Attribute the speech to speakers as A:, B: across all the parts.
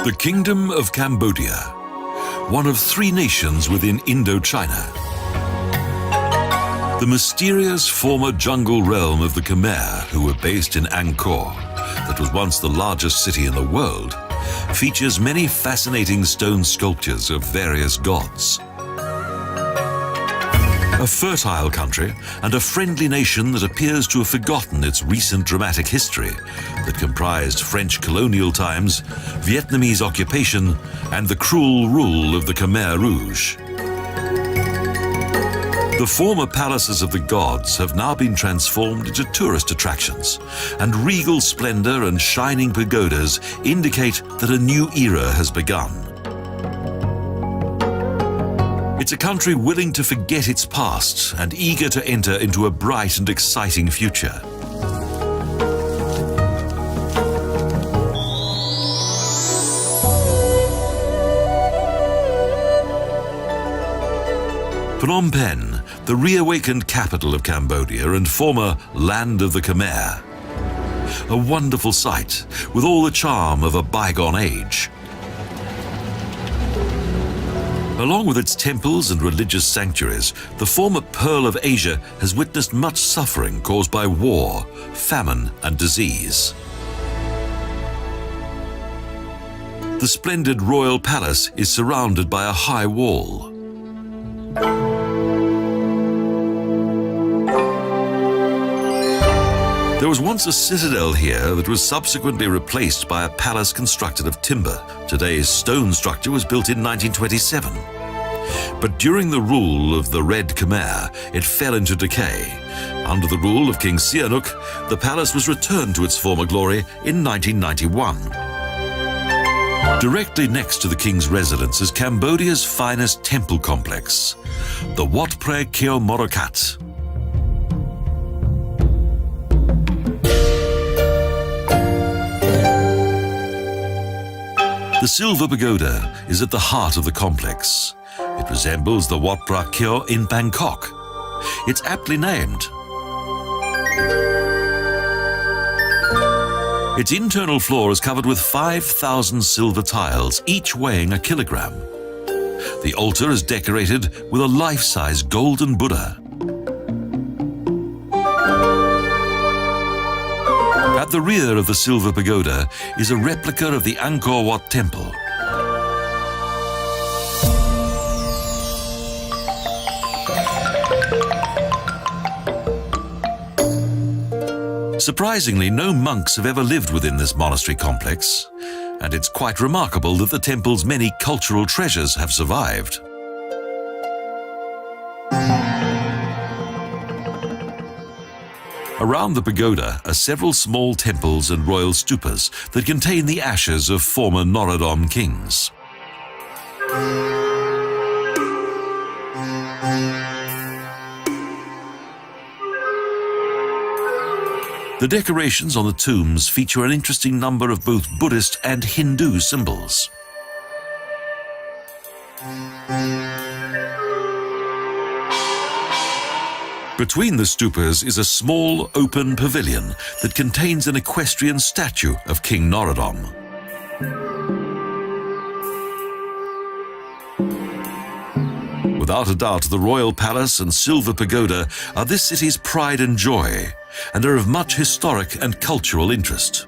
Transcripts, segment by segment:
A: The Kingdom of Cambodia, one of 3 nations within Indochina. The mysterious former jungle realm of the Khmer, who were based in Angkor, that was once the largest city in the world, features many fascinating stone sculptures of various gods. A fertile country and a friendly nation that appears to have forgotten its recent dramatic history that comprised French colonial times, Vietnamese occupation, and the cruel rule of the Khmer Rouge. The former palaces of the gods have now been transformed into tourist attractions, and regal splendor and shining pagodas indicate that a new era has begun. It's a country willing to forget its past and eager to enter into a bright and exciting future. Phnom Penh, the reawakened capital of Cambodia and former land of the Khmer. A wonderful sight with all the charm of a bygone age. Along with its temples and religious sanctuaries, the former Pearl of Asia has witnessed much suffering caused by war, famine, and disease. The splendid royal palace is surrounded by a high wall. There was once a citadel here that was subsequently replaced by a palace constructed of timber. Today's stone structure was built in 1927. But during the rule of the Red Khmer, it fell into decay. Under the rule of King Sihanouk, the palace was returned to its former glory in 1991. Directly next to the king's residence is Cambodia's finest temple complex, the Wat Phra Keo Morakat. The Silver Pagoda is at the heart of the complex. It resembles the Wat Phra Keo in Bangkok. It's aptly named. Its internal floor is covered with 5,000 silver tiles, each weighing a kilogram. The altar is decorated with a life-size golden Buddha. At the rear of the Silver Pagoda is a replica of the Angkor Wat Temple. Surprisingly, no monks have ever lived within this monastery complex, and it's quite remarkable that the temple's many cultural treasures have survived. Around the pagoda are several small temples and royal stupas that contain the ashes of former Norodom kings. The decorations on the tombs feature an interesting number of both Buddhist and Hindu symbols. Between the stupas is a small open pavilion that contains an equestrian statue of King Norodom. Without a doubt, the royal palace and Silver Pagoda are this city's pride and joy, and are of much historic and cultural interest.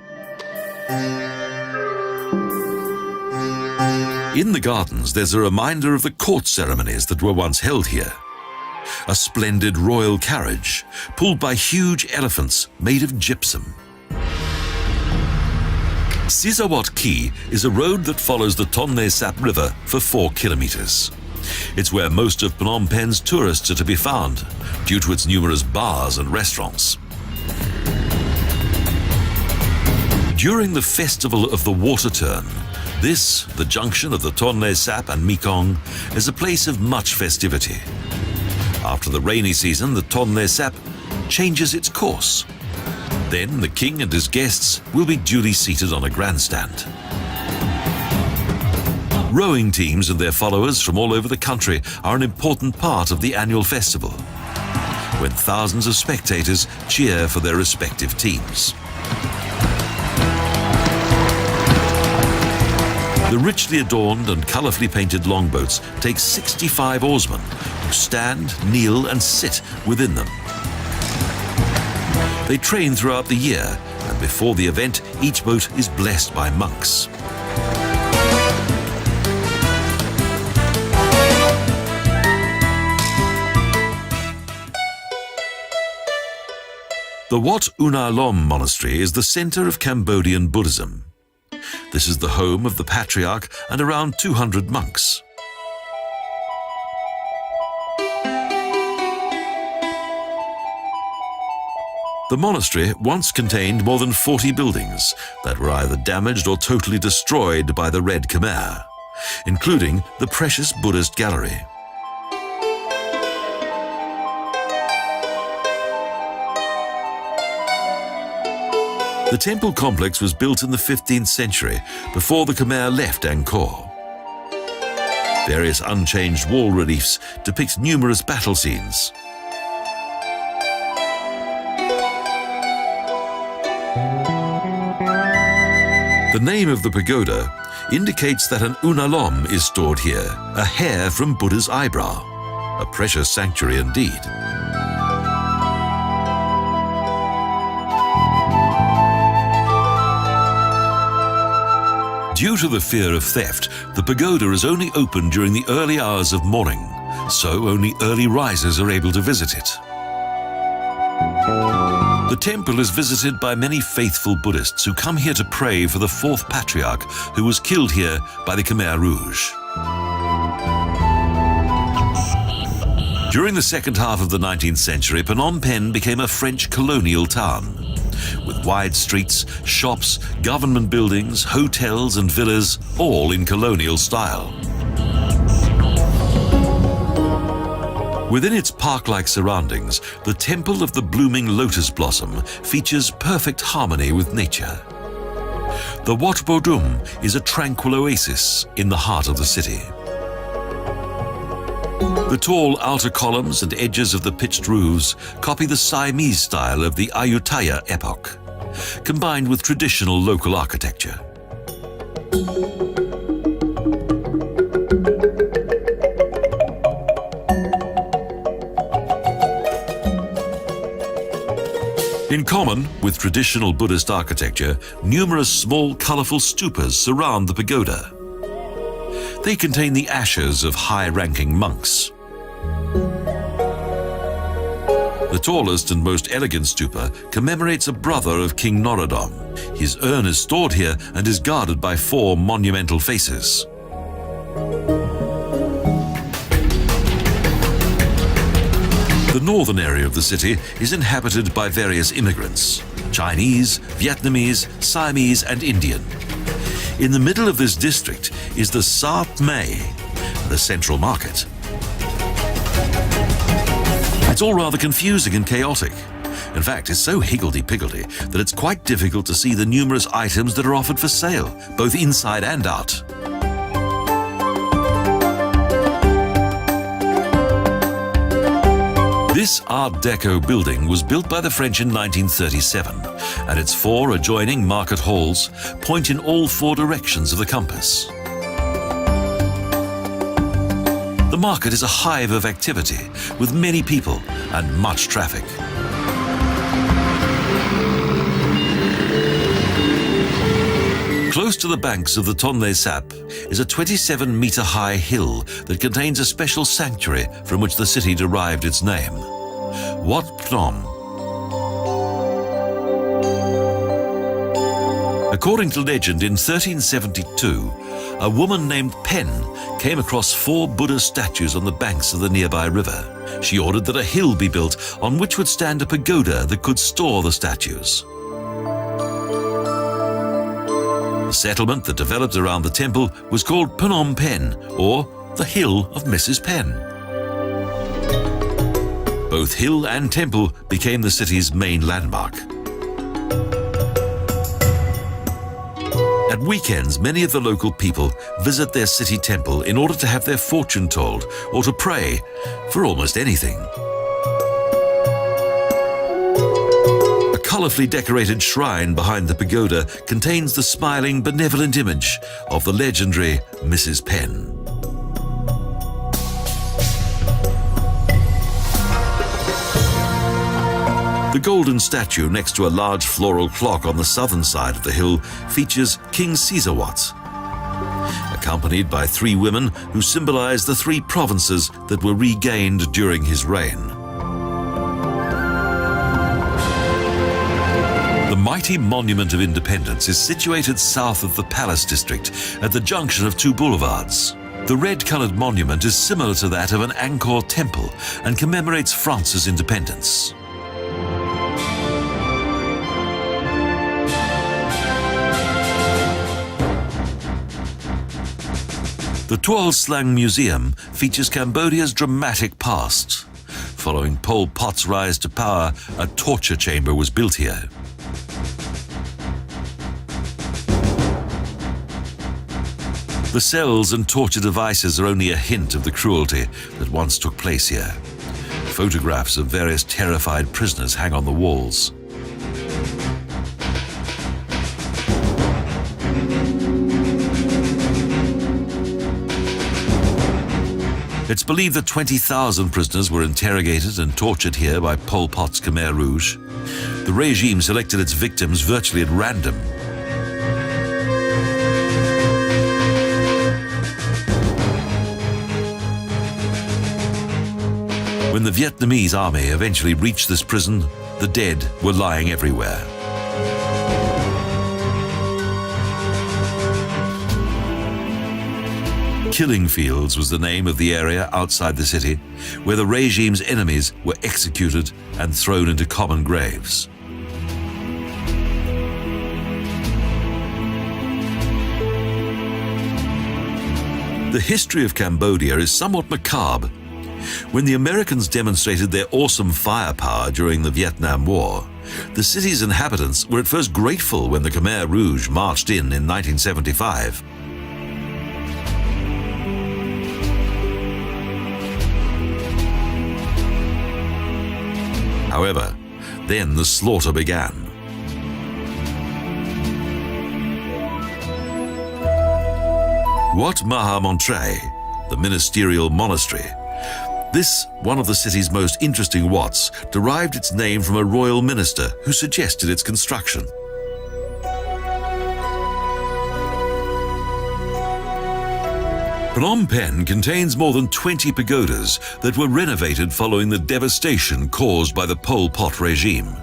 A: In the gardens, there's a reminder of the court ceremonies that were once held here. A splendid royal carriage, pulled by huge elephants made of gypsum. Sisawat Key is a road that follows the Tonle Sap River for 4 kilometers. It's where most of Phnom Penh's tourists are to be found, due to its numerous bars and restaurants. During the Festival of the Water Turn, this, the junction of the Tonle Sap and Mekong, is a place of much festivity. After the rainy season, the Tonle Sap changes its course. Then the king and his guests will be duly seated on a grandstand. Rowing teams and their followers from all over the country are an important part of the annual festival, when thousands of spectators cheer for their respective teams. The richly adorned and colourfully painted longboats take 65 oarsmen who stand, kneel and sit within them. They train throughout the year, and before the event, each boat is blessed by monks. The Wat Unalom Monastery is the centre of Cambodian Buddhism. This is the home of the Patriarch and around 200 monks. The monastery once contained more than 40 buildings that were either damaged or totally destroyed by the Red Khmer, including the precious Buddhist gallery. The temple complex was built in the 15th century, before the Khmer left Angkor. Various unchanged wall reliefs depict numerous battle scenes. The name of the pagoda indicates that an unalom is stored here, a hair from Buddha's eyebrow. A precious sanctuary indeed. Due to the fear of theft, the pagoda is only open during the early hours of morning, so only early risers are able to visit it. The temple is visited by many faithful Buddhists who come here to pray for the fourth patriarch who was killed here by the Khmer Rouge. During the second half of the 19th century, Phnom Penh became a French colonial town, with wide streets, shops, government buildings, hotels and villas, all in colonial style. Within its park-like surroundings, the Temple of the Blooming Lotus Blossom features perfect harmony with nature. The Wat Bodum is a tranquil oasis in the heart of the city. The tall outer columns and edges of the pitched roofs copy the Siamese style of the Ayutthaya epoch, combined with traditional local architecture. In common with traditional Buddhist architecture, numerous small, colourful stupas surround the pagoda. They contain the ashes of high-ranking monks. The tallest and most elegant stupa commemorates a brother of King Norodom. His urn is stored here and is guarded by 4 monumental faces. The northern area of the city is inhabited by various immigrants: Chinese, Vietnamese, Siamese and Indian. In the middle of this district is the Sap Mei, the central market. It's all rather confusing and chaotic. In fact, it's so higgledy-piggledy that it's quite difficult to see the numerous items that are offered for sale, both inside and out. This Art Deco building was built by the French in 1937, and its 4 adjoining market halls point in all 4 directions of the compass. The market is a hive of activity, with many people and much traffic. Close to the banks of the Tonle Sap is a 27-metre-high hill that contains a special sanctuary from which the city derived its name, Wat Phnom. According to legend, in 1372, a woman named Pen came across 4 Buddha statues on the banks of the nearby river. She ordered that a hill be built on which would stand a pagoda that could store the statues. The settlement that developed around the temple was called Phnom Penh, or the Hill of Mrs. Pen. Both hill and temple became the city's main landmark. At weekends, many of the local people visit their city temple in order to have their fortune told or to pray for almost anything. A colourfully decorated shrine behind the pagoda contains the smiling, benevolent image of the legendary Mrs. Penn. The golden statue next to a large floral clock on the southern side of the hill features King Caesarwat, accompanied by 3 women who symbolize the 3 provinces that were regained during his reign. The mighty Monument of Independence is situated south of the Palace District at the junction of 2 boulevards. The red-colored monument is similar to that of an Angkor temple and commemorates France's independence. The Tuol Sleng Museum features Cambodia's dramatic past. Following Pol Pot's rise to power, a torture chamber was built here. The cells and torture devices are only a hint of the cruelty that once took place here. Photographs of various terrified prisoners hang on the walls. It's believed that 20,000 prisoners were interrogated and tortured here by Pol Pot's Khmer Rouge. The regime selected its victims virtually at random. When the Vietnamese army eventually reached this prison, the dead were lying everywhere. Killing Fields was the name of the area outside the city, where the regime's enemies were executed and thrown into common graves. The history of Cambodia is somewhat macabre. When the Americans demonstrated their awesome firepower during the Vietnam War, the city's inhabitants were at first grateful when the Khmer Rouge marched in 1975. However, then the slaughter began. Wat Maha Montray, the ministerial monastery. This, one of the city's most interesting wats, derived its name from a royal minister who suggested its construction. Phnom Penh contains more than 20 pagodas that were renovated following the devastation caused by the Pol Pot regime.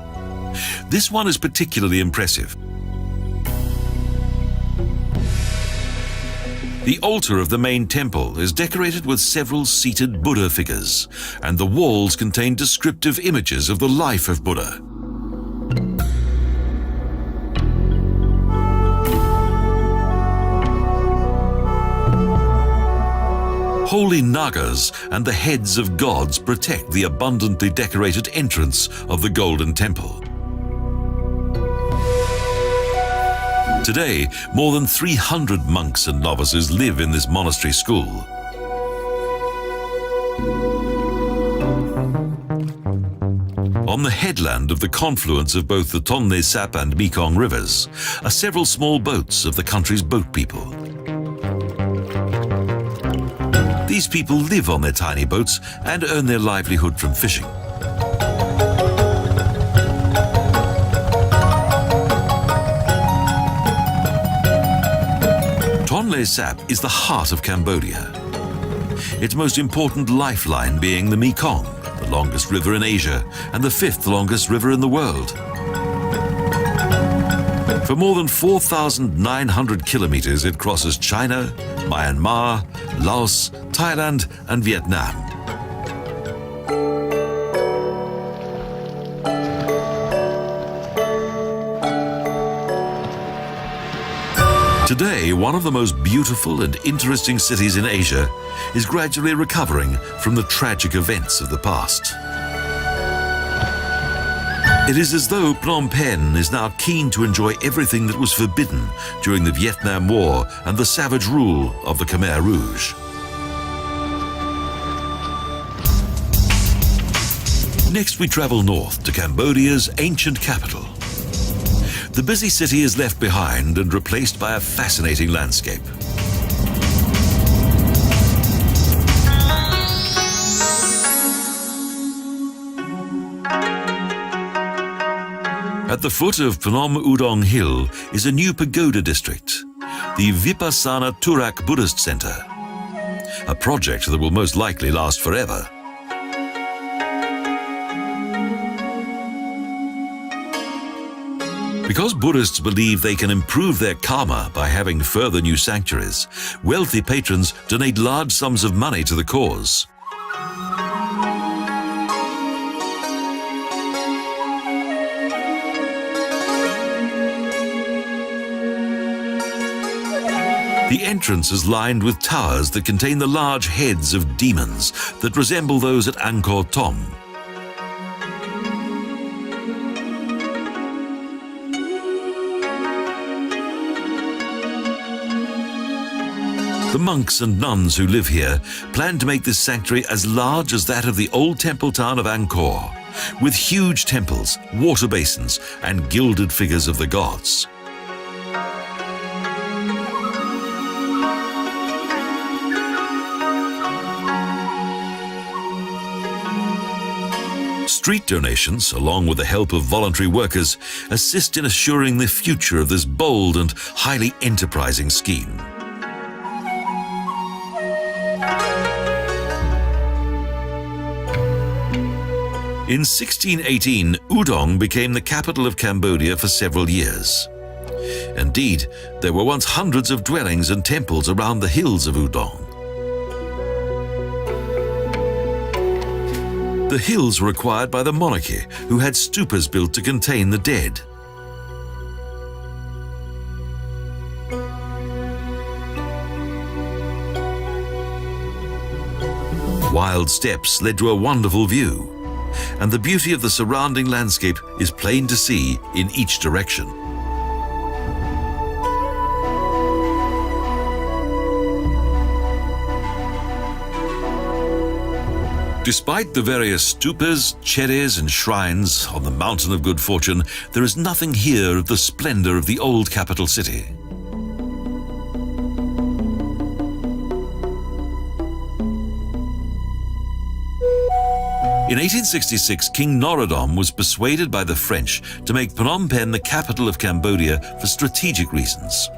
A: This one is particularly impressive. The altar of the main temple is decorated with several seated Buddha figures, and the walls contain descriptive images of the life of Buddha. Holy Nagas and the heads of gods protect the abundantly decorated entrance of the Golden Temple. Today, more than 300 monks and novices live in this monastery school. On the headland of the confluence of both the Tonle Sap and Mekong rivers are several small boats of the country's boat people. These people live on their tiny boats and earn their livelihood from fishing. Tonle Sap is the heart of Cambodia. Its most important lifeline being the Mekong, the longest river in Asia and the 5th longest river in the world. For more than 4,900 kilometers, it crosses China, Myanmar, Laos, Thailand, and Vietnam. Today, one of the most beautiful and interesting cities in Asia is gradually recovering from the tragic events of the past. It is as though Phnom Penh is now keen to enjoy everything that was forbidden during the Vietnam War and the savage rule of the Khmer Rouge. Next, we travel north to Cambodia's ancient capital, The busy city is left behind and replaced by a fascinating landscape. At the foot of Phnom Udong Hill is a new pagoda district, the Vipassana Turak Buddhist Center, a project that will most likely last forever. Because Buddhists believe they can improve their karma by having further new sanctuaries, wealthy patrons donate large sums of money to the cause. The entrance is lined with towers that contain the large heads of demons that resemble those at Angkor Thom. The monks and nuns who live here plan to make this sanctuary as large as that of the old temple town of Angkor, with huge temples, water basins, and gilded figures of the gods. Street donations, along with the help of voluntary workers, assist in assuring the future of this bold and highly enterprising scheme. In 1618, Udong became the capital of Cambodia for several years. Indeed, there were once hundreds of dwellings and temples around the hills of Udong. The hills were acquired by the monarchy, who had stupas built to contain the dead. Wild steps led to a wonderful view, and the beauty of the surrounding landscape is plain to see in each direction. Despite the various stupas, cherries and shrines on the Mountain of Good Fortune, there is nothing here of the splendor of the old capital city. In 1866, King Norodom was persuaded by the French to make Phnom Penh the capital of Cambodia for strategic reasons.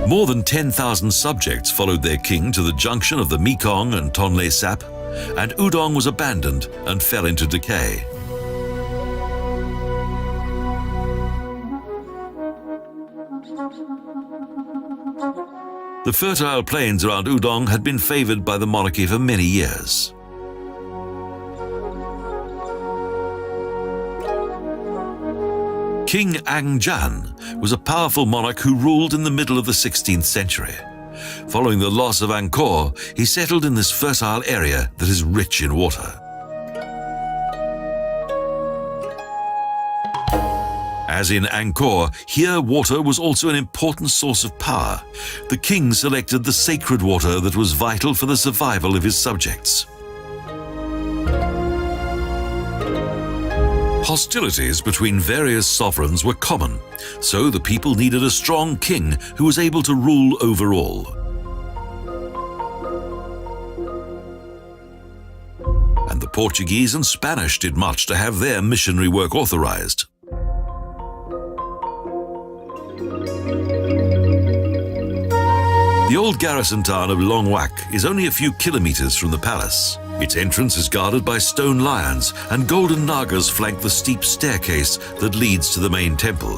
A: More than 10,000 subjects followed their king to the junction of the Mekong and Tonle Sap, and Udong was abandoned and fell into decay. The fertile plains around Udong had been favored by the monarchy for many years. King Ang Jan was a powerful monarch who ruled in the middle of the 16th century. Following the loss of Angkor, he settled in this fertile area that is rich in water. As in Angkor, here water was also an important source of power. The king selected the sacred water that was vital for the survival of his subjects. Hostilities between various sovereigns were common, so the people needed a strong king who was able to rule over all. And the Portuguese and Spanish did much to have their missionary work authorized. The old garrison town of Long Wak is only a few kilometers from the palace. Its entrance is guarded by stone lions, and golden nagas flank the steep staircase that leads to the main temple.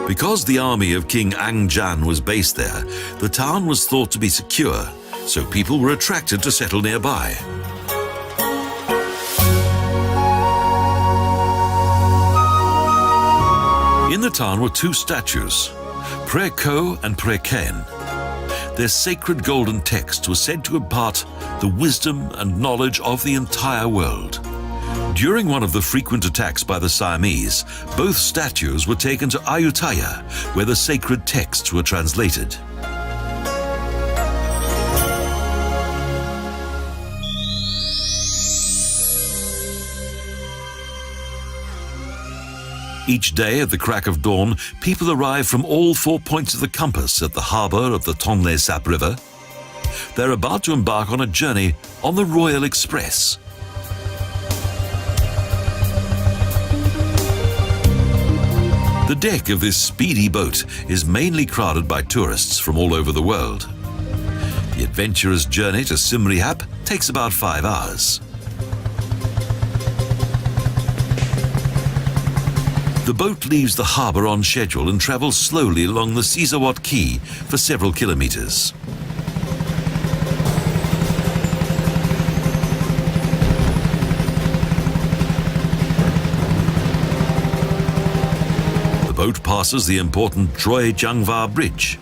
A: Because the army of King Ang Jan was based there, the town was thought to be secure, so people were attracted to settle nearby. In the town were two statues, Pre Ko and Pre Ken. Their sacred golden text was said to impart the wisdom and knowledge of the entire world. During one of the frequent attacks by the Siamese, both statues were taken to Ayutthaya, where the sacred texts were translated. Each day at the crack of dawn, people arrive from all 4 points of the compass at the harbour of the Tonle Sap River. They're about to embark on a journey on the Royal Express. The deck of this speedy boat is mainly crowded by tourists from all over the world. The adventurous journey to Siem Reap takes about 5 hours. The boat leaves the harbour on schedule and travels slowly along the Sisawat Quay for several kilometres. The boat passes the important Troy Jangva Bridge.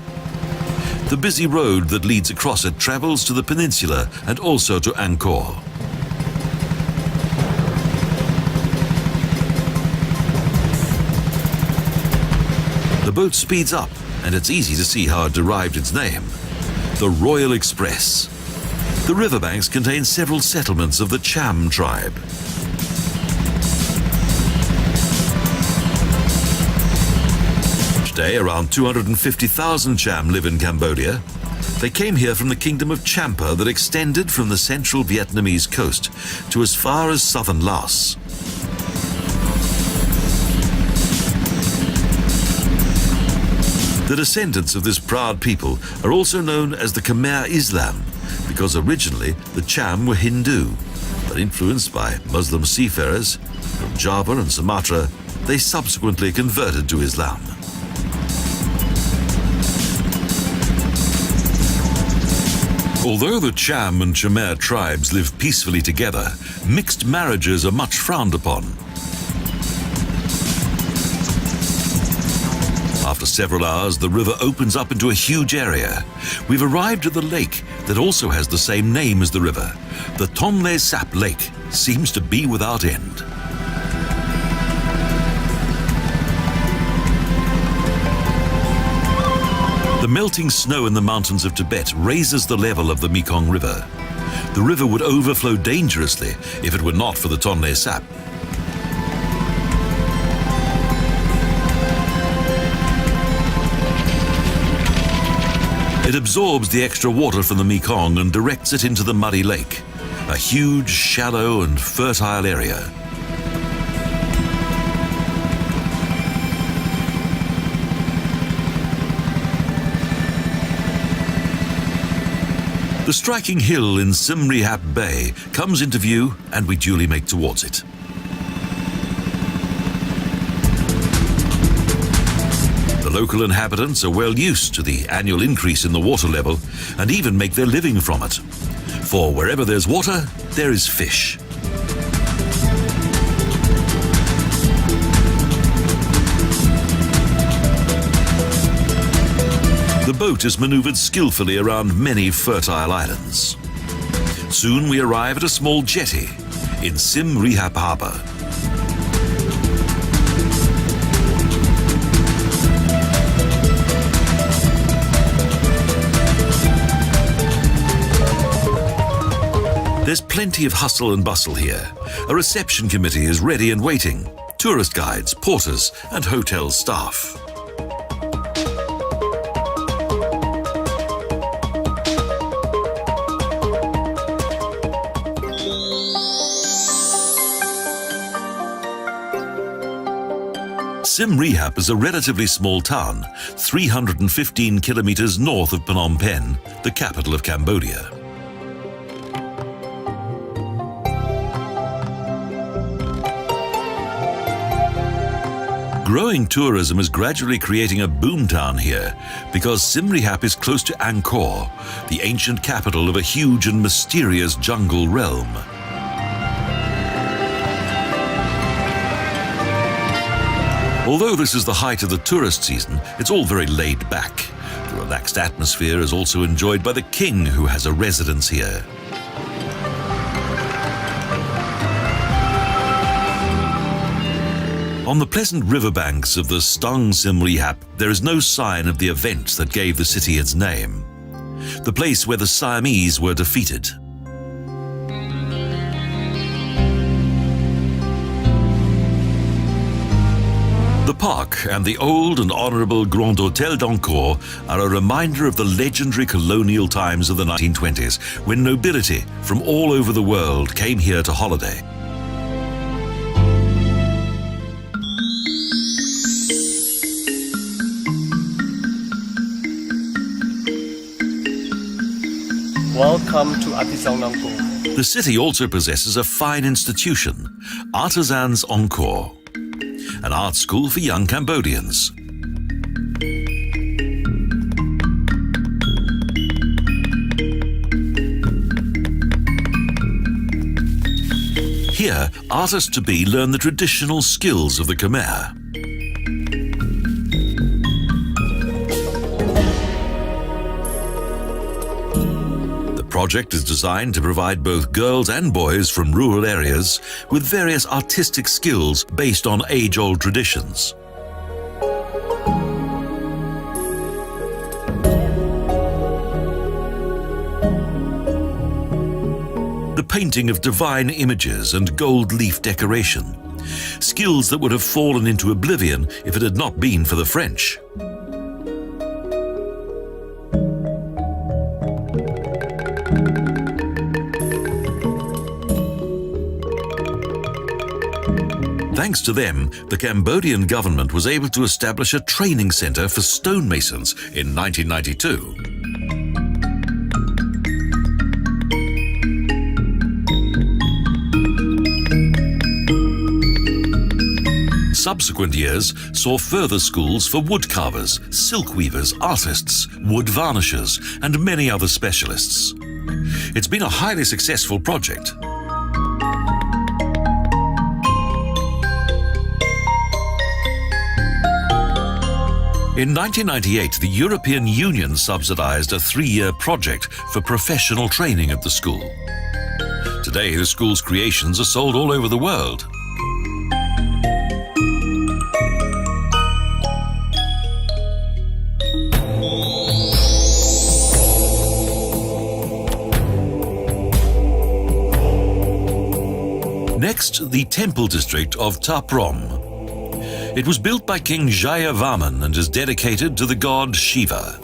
A: The busy road that leads across it travels to the peninsula and also to Angkor. The boat speeds up, and it's easy to see how it derived its name. The Royal Express. The riverbanks contain several settlements of the Cham tribe. Today, around 250,000 Cham live in Cambodia. They came here from the kingdom of Champa that extended from the central Vietnamese coast to as far as southern Laos. The descendants of this proud people are also known as the Khmer Islam because originally the Cham were Hindu, but influenced by Muslim seafarers from Java and Sumatra, they subsequently converted to Islam. Although the Cham and Khmer tribes live peacefully together, mixed marriages are much frowned upon. After several hours, the river opens up into a huge area. We've arrived at the lake that also has the same name as the river. The Tonle Sap Lake seems to be without end. The melting snow in the mountains of Tibet raises the level of the Mekong River. The river would overflow dangerously if it were not for the Tonle Sap. It absorbs the extra water from the Mekong and directs it into the muddy lake, a huge, shallow and fertile area. The striking hill in Siem Reap Bay comes into view and we duly make towards it. The local inhabitants are well used to the annual increase in the water level and even make their living from it. For wherever there's water, there is fish. The boat is maneuvered skillfully around many fertile islands. Soon we arrive at a small jetty in Siem Reap Harbour. There's plenty of hustle and bustle here. A reception committee is ready and waiting. Tourist guides, porters, and hotel staff. Siem Reap is a relatively small town, 315 kilometers north of Phnom Penh, the capital of Cambodia. Growing tourism is gradually creating a boomtown here because Siem Reap is close to Angkor, the ancient capital of a huge and mysterious jungle realm. Although this is the height of the tourist season, it's all very laid back. The relaxed atmosphere is also enjoyed by the king, who has a residence here. On the pleasant riverbanks of the Stang Sim Reap, there is no sign of the event that gave the city its name, the place where the Siamese were defeated. The park and the old and honourable Grand Hôtel d'Angkor are a reminder of the legendary colonial times of the 1920s, when nobility from all over the world came here to holiday.
B: Welcome to Artisans Angkor.
A: The city also possesses a fine institution, Artisans Angkor, an art school for young Cambodians. Here, artists-to-be learn the traditional skills of the Khmer. The project is designed to provide both girls and boys from rural areas with various artistic skills based on age-old traditions. The painting of divine images and gold leaf decoration, skills that would have fallen into oblivion if it had not been for the French. Thanks to them, the Cambodian government was able to establish a training center for stonemasons in 1992. Subsequent years saw further schools for woodcarvers, silk weavers, artists, wood varnishers, and many other specialists. It's been a highly successful project. In 1998, the European Union subsidized a 3-year project for professional training at the school. Today, the school's creations are sold all over the world. Next, the temple district of Ta Prohm. It was built by King Jayavarman and is dedicated to the god Shiva.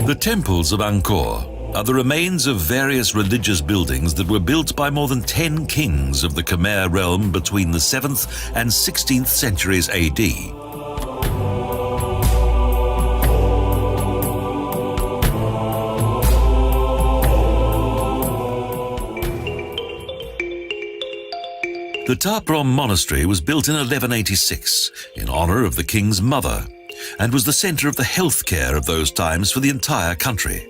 A: The temples of Angkor are the remains of various religious buildings that were built by more than 10 kings of the Khmer realm between the 7th and 16th centuries AD. The Ta Prohm monastery was built in 1186 in honor of the king's mother and was the center of the health care of those times for the entire country.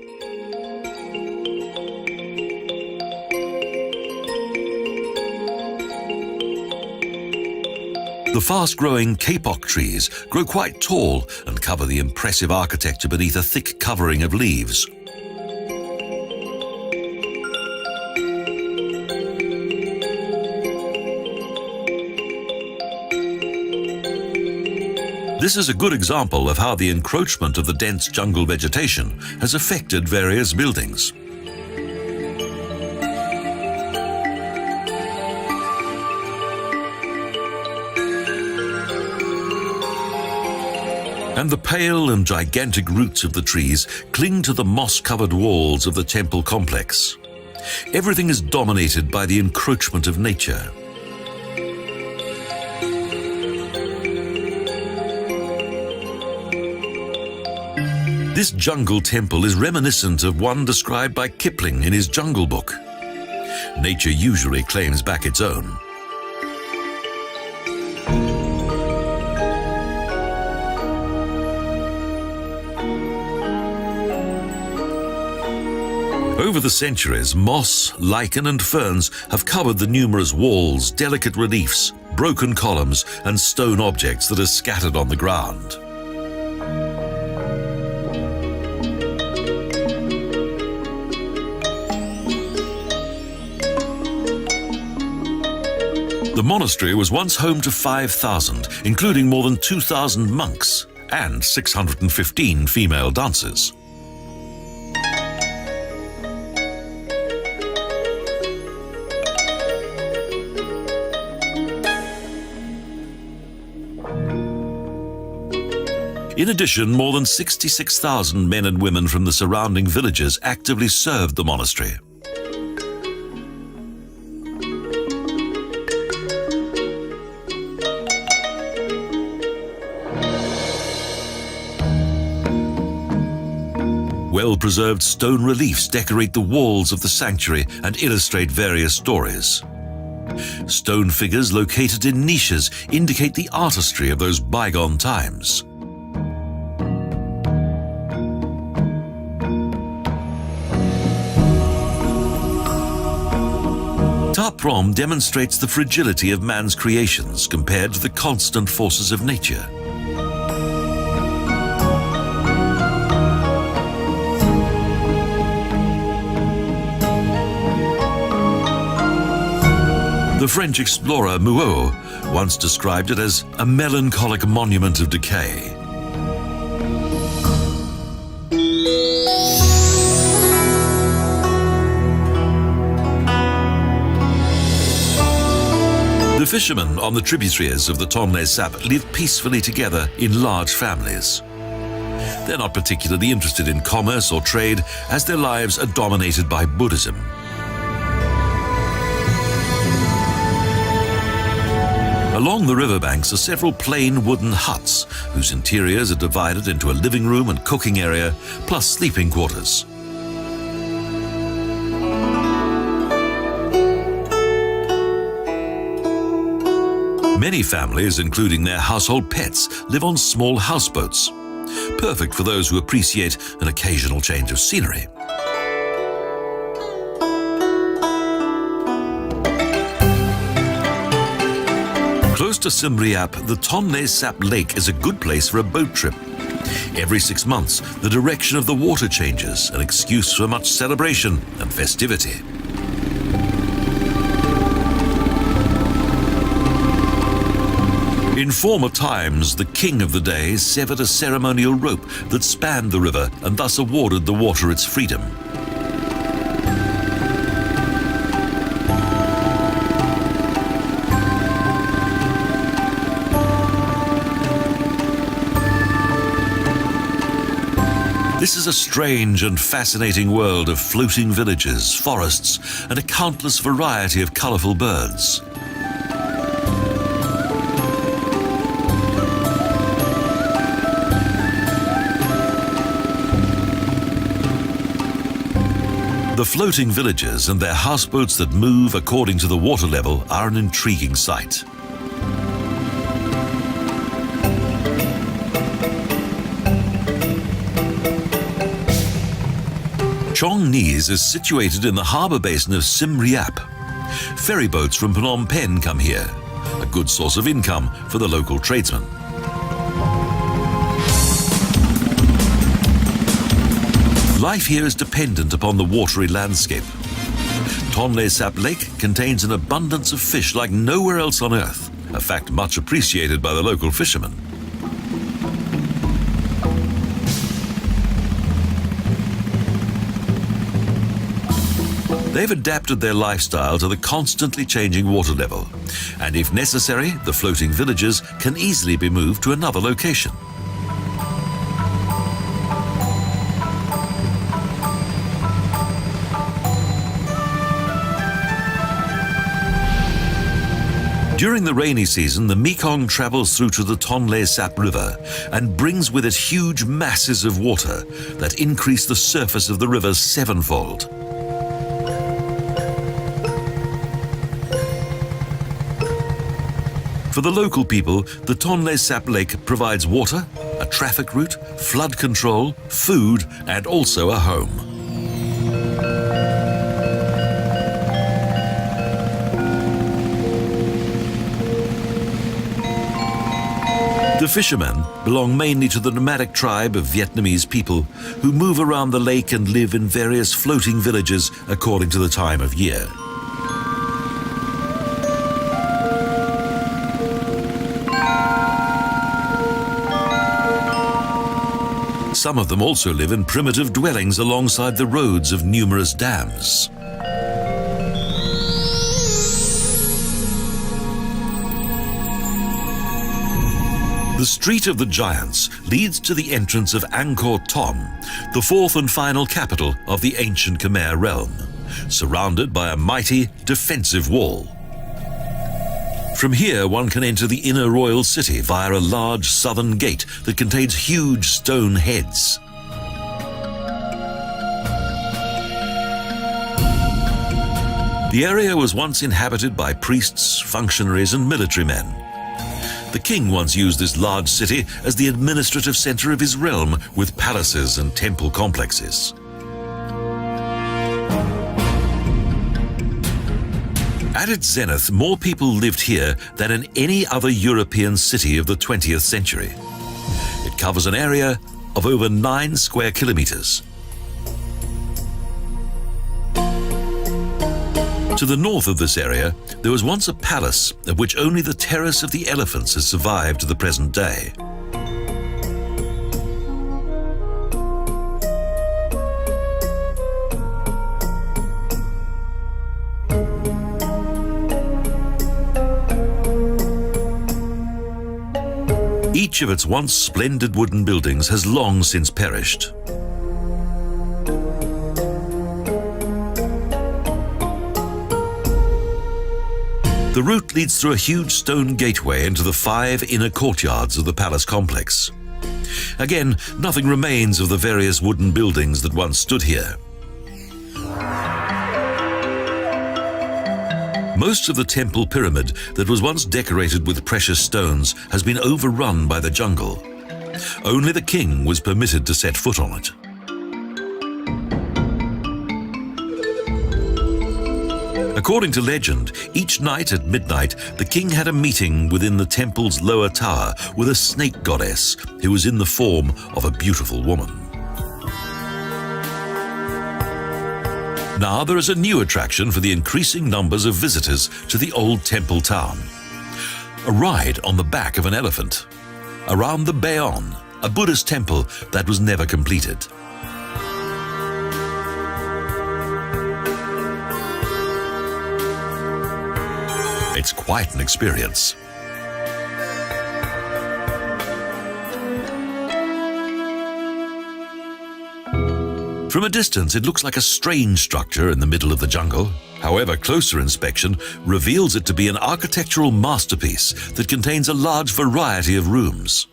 A: The fast-growing kapok trees grow quite tall and cover the impressive architecture beneath a thick covering of leaves. This is a good example of how the encroachment of the dense jungle vegetation has affected various buildings. And the pale and gigantic roots of the trees cling to the moss-covered walls of the temple complex. Everything is dominated by the encroachment of nature. This jungle temple is reminiscent of one described by Kipling in his Jungle Book. Nature usually claims back its own. Over the centuries, moss, lichen and ferns have covered the numerous walls, delicate reliefs, broken columns and stone objects that are scattered on the ground. The monastery was once home to 5,000, including more than 2,000 monks and 615 female dancers. In addition, more than 66,000 men and women from the surrounding villages actively served the monastery. Well-preserved stone reliefs decorate the walls of the sanctuary and illustrate various stories. Stone figures located in niches indicate the artistry of those bygone times. Ta Prohm demonstrates the fragility of man's creations compared to the constant forces of nature. The French explorer Muot once described it as a melancholic monument of decay. The fishermen on the tributaries of the Tonle Sap live peacefully together in large families. They're not particularly interested in commerce or trade, as their lives are dominated by Buddhism. Along the riverbanks are several plain wooden huts, whose interiors are divided into a living room and cooking area, plus sleeping quarters. Many families, including their household pets, live on small houseboats, perfect for those who appreciate an occasional change of scenery. Close to Siem Reap, the Tonle Sap Lake is a good place for a boat trip. Every 6 months, the direction of the water changes, an excuse for much celebration and festivity. In former times, the king of the day severed a ceremonial rope that spanned the river and thus awarded the water its freedom. This is a strange and fascinating world of floating villages, forests, and a countless variety of colorful birds. The floating villages and their houseboats that move according to the water level are an intriguing sight. Chong Nis is situated in the harbour basin of Siem Reap. Ferry boats from Phnom Penh come here, a good source of income for the local tradesmen. Life here is dependent upon the watery landscape. Tonle Sap Lake contains an abundance of fish like nowhere else on Earth, a fact much appreciated by the local fishermen. They've adapted their lifestyle to the constantly changing water level, and if necessary, the floating villages can easily be moved to another location. During the rainy season, the Mekong travels through to the Tonle Sap River and brings with it huge masses of water that increase the surface of the river sevenfold. For the local people, the Tonle Sap Lake provides water, a traffic route, flood control, food, and also a home. The fishermen belong mainly to the nomadic tribe of Vietnamese people who move around the lake and live in various floating villages according to the time of year. Some of them also live in primitive dwellings alongside the roads of numerous dams. The Street of the Giants leads to the entrance of Angkor Thom, the fourth and final capital of the ancient Khmer realm, surrounded by a mighty defensive wall. From here, one can enter the inner royal city via a large southern gate that contains huge stone heads. The area was once inhabited by priests, functionaries, and military men. The king once used this large city as the administrative center of his realm, with palaces and temple complexes. At its zenith, more people lived here than in any other European city of the 20th century. It covers an area of over 9 square kilometers. To the north of this area, there was once a palace of which only the Terrace of the Elephants has survived to the present day. Each of its once splendid wooden buildings has long since perished. The route leads through a huge stone gateway into the 5 inner courtyards of the palace complex. Again, nothing remains of the various wooden buildings that once stood here. Most of the temple pyramid that was once decorated with precious stones has been overrun by the jungle. Only the king was permitted to set foot on it. According to legend, each night at midnight, the king had a meeting within the temple's lower tower with a snake goddess who was in the form of a beautiful woman. Now there is a new attraction for the increasing numbers of visitors to the old temple town. A ride on the back of an elephant around the Bayon, a Buddhist temple that was never completed. It's quite an experience. From a distance, it looks like a strange structure in the middle of the jungle. However, closer inspection reveals it to be an architectural masterpiece that contains a large variety of rooms.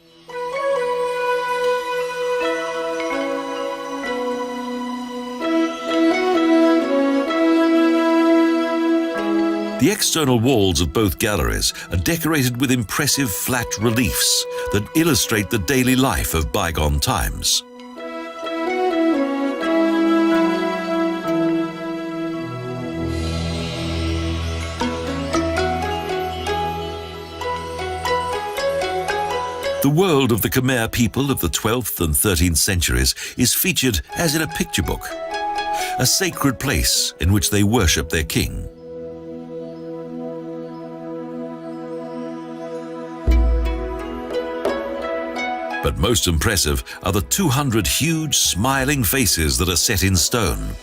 A: The external walls of both galleries are decorated with impressive flat reliefs that illustrate the daily life of bygone times. The world of the Khmer people of the 12th and 13th centuries is featured as in a picture book, a sacred place in which they worship their king. But most impressive are the 200 huge smiling faces that are set in stone.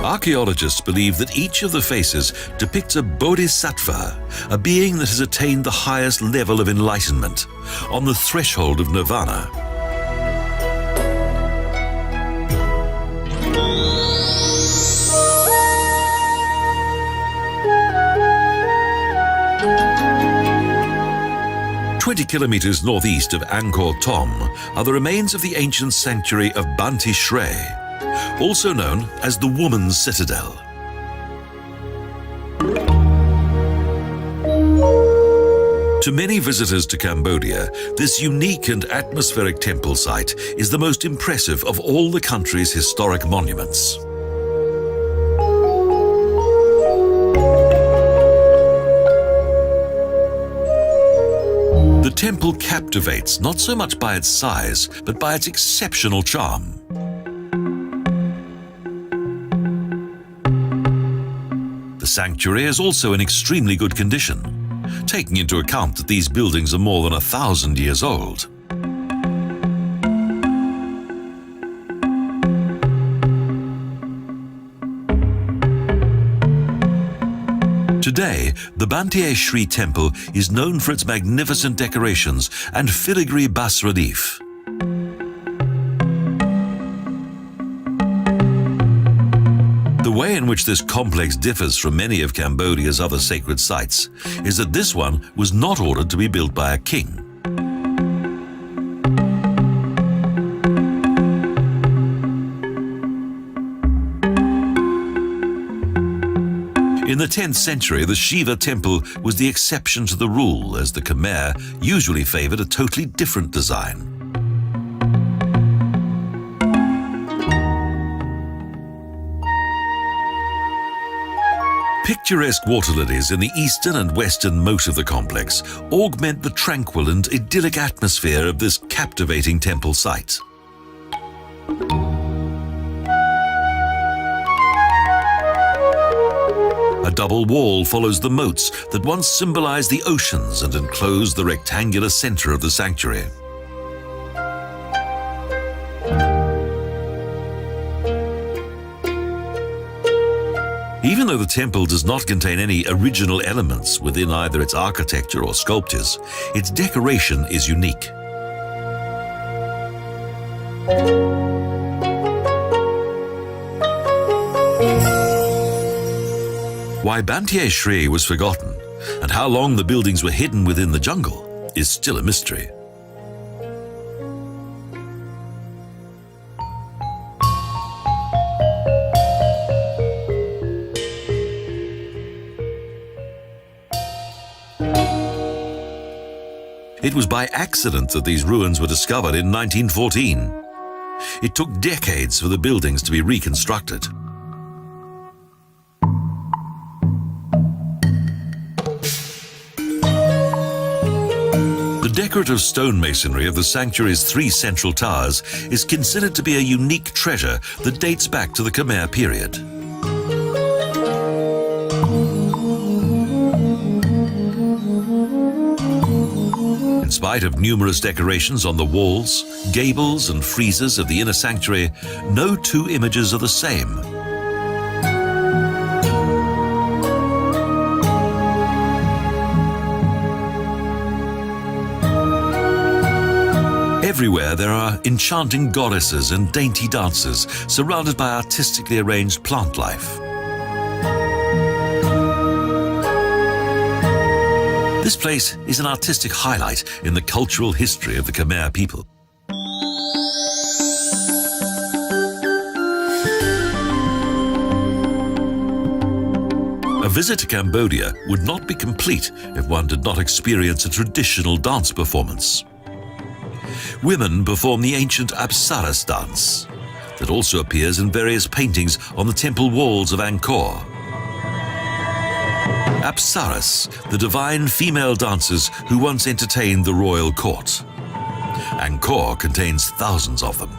A: Archaeologists believe that each of the faces depicts a bodhisattva, a being that has attained the highest level of enlightenment, on the threshold of nirvana. "20 kilometers northeast of Angkor Thom are the remains of the ancient sanctuary of Banti Shre, also known as the Woman's Citadel. To many visitors to Cambodia, this unique and atmospheric temple site is the most impressive of all the country's historic monuments. The temple captivates not so much by its size, but by its exceptional charm. The sanctuary is also in extremely good condition. taking into account that these buildings are more than 1,000 years old. Today, the Banteay Shri Temple is known for its magnificent decorations and filigree bas-relief. The way in which this complex differs from many of Cambodia's other sacred sites is that this one was not ordered to be built by a king. In the 10th century, the Shiva temple was the exception to the rule, as the Khmer usually favored a totally different design. Picturesque water lilies in the eastern and western moat of the complex augment the tranquil and idyllic atmosphere of this captivating temple site. A double wall follows the moats that once symbolized the oceans and enclosed the rectangular center of the sanctuary. Even though the temple does not contain any original elements within either its architecture or sculptures, its decoration is unique. Why Banteay Shri was forgotten and how long the buildings were hidden within the jungle is still a mystery. It was by accident that these ruins were discovered in 1914. It took decades for the buildings to be reconstructed. The decorative stonemasonry of the sanctuary's 3 central towers is considered to be a unique treasure that dates back to the Khmer period. In spite of numerous decorations on the walls, gables and friezes of the inner sanctuary, no 2 images are the same. Everywhere there are enchanting goddesses and dainty dancers surrounded by artistically arranged plant life. This place is an artistic highlight in the cultural history of the Khmer people. A visit to Cambodia would not be complete if one did not experience a traditional dance performance. Women perform the ancient Apsaras dance that also appears in various paintings on the temple walls of Angkor. Apsaras, the divine female dancers who once entertained the royal court. Angkor contains thousands of them.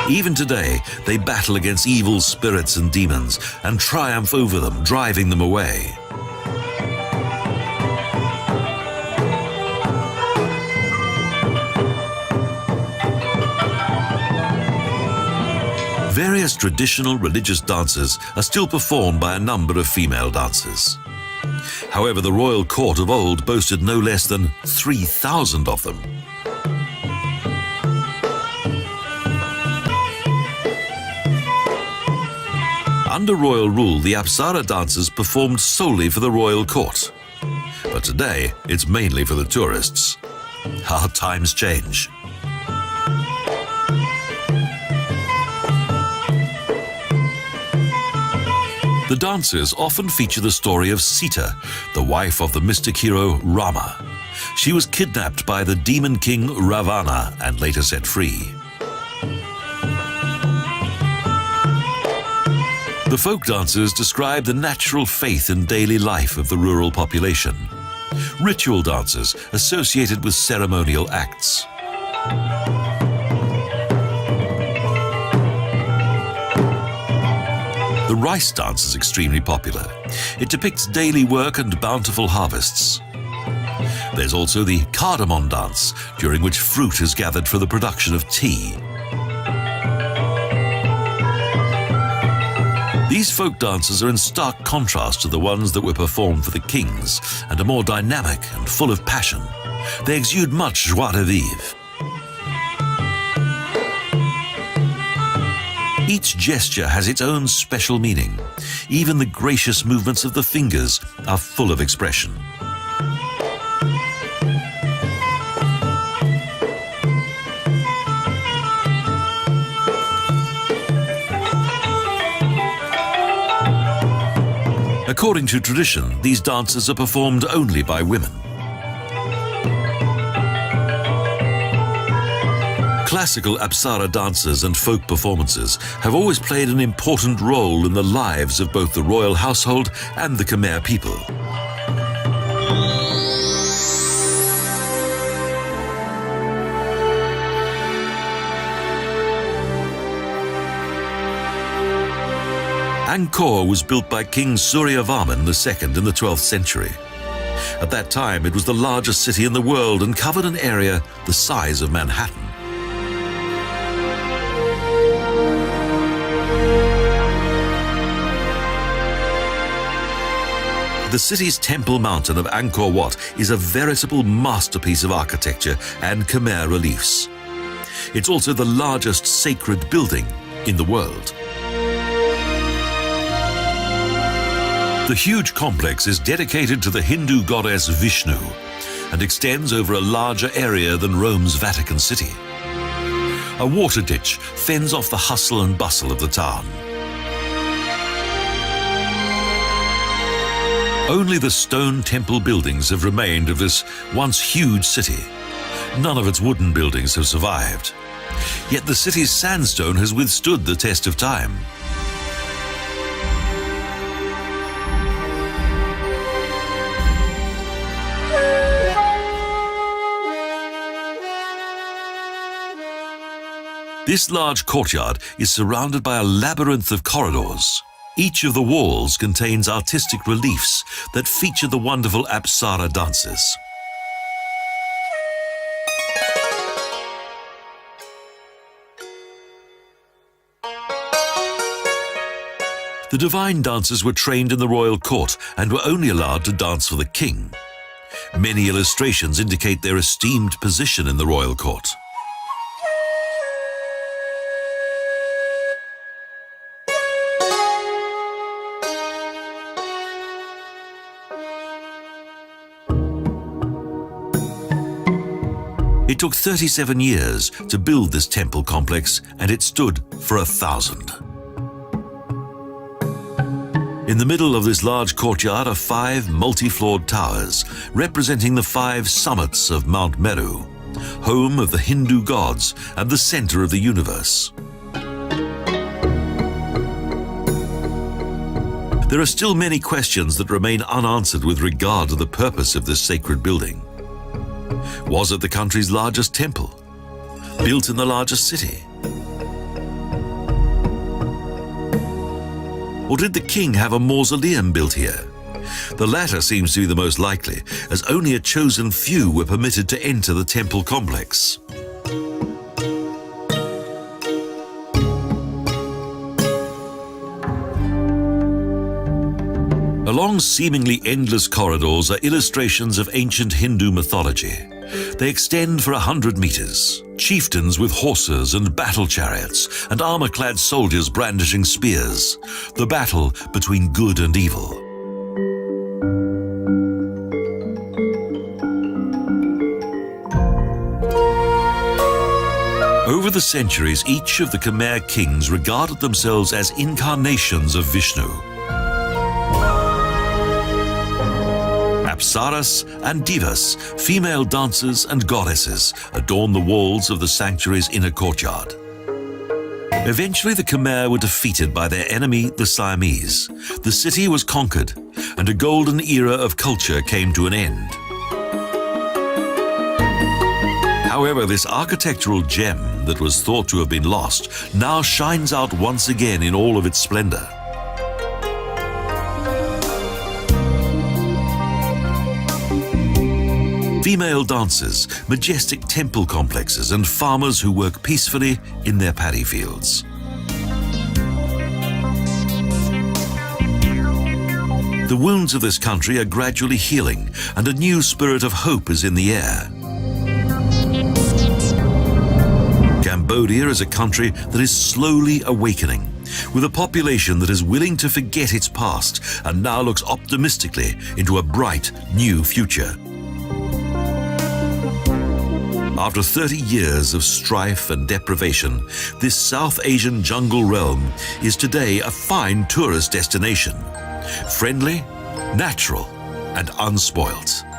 A: Even today, they battle against evil spirits and demons and triumph over them, driving them away. Various traditional religious dances are still performed by a number of female dancers. However, the royal court of old boasted no less than 3,000 of them. Under royal rule, the Apsara dancers performed solely for the royal court. But today, it's mainly for the tourists. How times change. The dancers often feature the story of Sita, the wife of the mystic hero Rama. She was kidnapped by the demon king Ravana and later set free. The folk dancers describe the natural faith and daily life of the rural population. Ritual dances associated with ceremonial acts. The rice dance is extremely popular. It depicts daily work and bountiful harvests. There's also the cardamom dance, during which fruit is gathered for the production of tea. These folk dances are in stark contrast to the ones that were performed for the kings and are more dynamic and full of passion. They exude much joie de vivre. Each gesture has its own special meaning. Even the gracious movements of the fingers are full of expression. According to tradition, these dances are performed only by women. Classical Apsara dances and folk performances have always played an important role in the lives of both the royal household and the Khmer people. Angkor was built by King Suryavarman II in the 12th century. At that time, it was the largest city in the world and covered an area the size of Manhattan. The city's Temple Mountain of Angkor Wat is a veritable masterpiece of architecture and Khmer reliefs. It's also the largest sacred building in the world. The huge complex is dedicated to the Hindu goddess Vishnu and extends over a larger area than Rome's Vatican City. A water ditch fends off the hustle and bustle of the town. Only the stone temple buildings have remained of this once huge city. None of its wooden buildings have survived. Yet the city's sandstone has withstood the test of time. This large courtyard is surrounded by a labyrinth of corridors. Each of the walls contains artistic reliefs that feature the wonderful Apsara dances. The divine dancers were trained in the royal court and were only allowed to dance for the king. Many illustrations indicate their esteemed position in the royal court. It took 37 years to build this temple complex, and it stood for 1,000. In the middle of this large courtyard are 5 multi-floored towers, representing the 5 summits of Mount Meru, home of the Hindu gods and the center of the universe. There are still many questions that remain unanswered with regard to the purpose of this sacred building. Was it the country's largest temple, built in the largest city? Or did the king have a mausoleum built here? The latter seems to be the most likely, as only a chosen few were permitted to enter the temple complex. Along seemingly endless corridors are illustrations of ancient Hindu mythology. They extend for 100 meters. Chieftains with horses and battle chariots, and armor-clad soldiers brandishing spears. The battle between good and evil. Over the centuries, each of the Khmer kings regarded themselves as incarnations of Vishnu. Apsaras and divas, female dancers and goddesses, adorn the walls of the sanctuary's inner courtyard. Eventually, the Khmer were defeated by their enemy, the Siamese. The city was conquered, and a golden era of culture came to an end. However, this architectural gem that was thought to have been lost now shines out once again in all of its splendor. Female dancers, majestic temple complexes, and farmers who work peacefully in their paddy fields. The wounds of this country are gradually healing, and a new spirit of hope is in the air. Cambodia is a country that is slowly awakening, with a population that is willing to forget its past and now looks optimistically into a bright new future. After 30 years of strife and deprivation, this South Asian jungle realm is today a fine tourist destination. Friendly, natural, and unspoilt.